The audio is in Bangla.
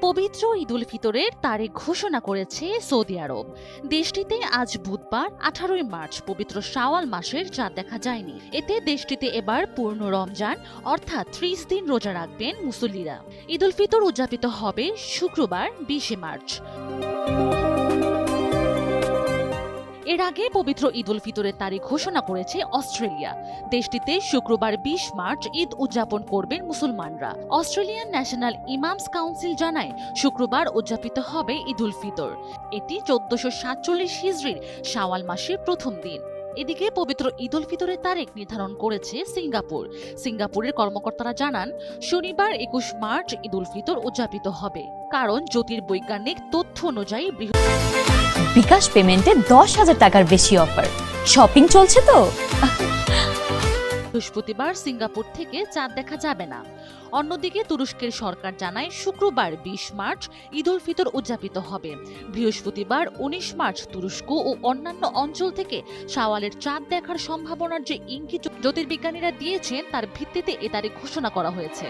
পবিত্র ঈদ উল ফিতরের তারিখ ঘোষণা করেছে সৌদি আরব। দেশটিতে আজ বুধবার 18 মার্চ পবিত্র শাওয়াল মাসের চাঁদ দেখা যায়নি। এতে দেশটিতে এবার পূর্ণ রমজান অর্থাৎ 30 দিন রোজা রাখবেন মুসল্লিরা। ঈদ উল ফিতর উদযাপিত হবে শুক্রবার 20 মার্চ। এর আগে পবিত্র ঈদ উল ফিতরের তারিখ ঘোষণা করেছে অস্ট্রেলিয়া। দেশটিতে শুক্রবার 20 মার্চ ঈদ উদযাপন করবেন মুসলমানরা। অস্ট্রেলিয়ান ন্যাশনাল ইমামস কাউন্সিল জানায় শুক্রবার উদযাপিত হবে ঈদ উল ফিতর। এটি 1447 হিজরির শাওয়াল মাসের প্রথম দিন। এদিকে পবিত্র ঈদ উল ফিতরের তারিখ নির্ধারণ করেছে সিঙ্গাপুর। সিঙ্গাপুরের কর্মকর্তারা জানান শনিবার 21 মার্চ ঈদ উল ফিতর উদযাপিত হবে, কারণ জ্যোতির্বৈজ্ঞানিক তথ্য অনুযায়ী বিকাশ পেমেন্টে 10,000 টাকার বেশি অফার। শপিং চলছে তো। বৃহস্পতিবার সিঙ্গাপুর থেকে চাঁদ দেখা যাবে না। অন্যদিকে তুরস্কের সরকার জানায় শুক্রবার 20 মার্চ ঈদ উল ফিতর উদযাপিত হবে। বৃহস্পতিবার 19 মার্চ তুরস্ক ও অন্যান্য অঞ্চল থেকে শাওয়ালের চাঁদ দেখার সম্ভাবনার যে ইঙ্গিত জ্যোতির্বিজ্ঞানীরা দিয়েছেন তার ভিত্তিতে এ তারিখ ঘোষণা করা হয়েছে।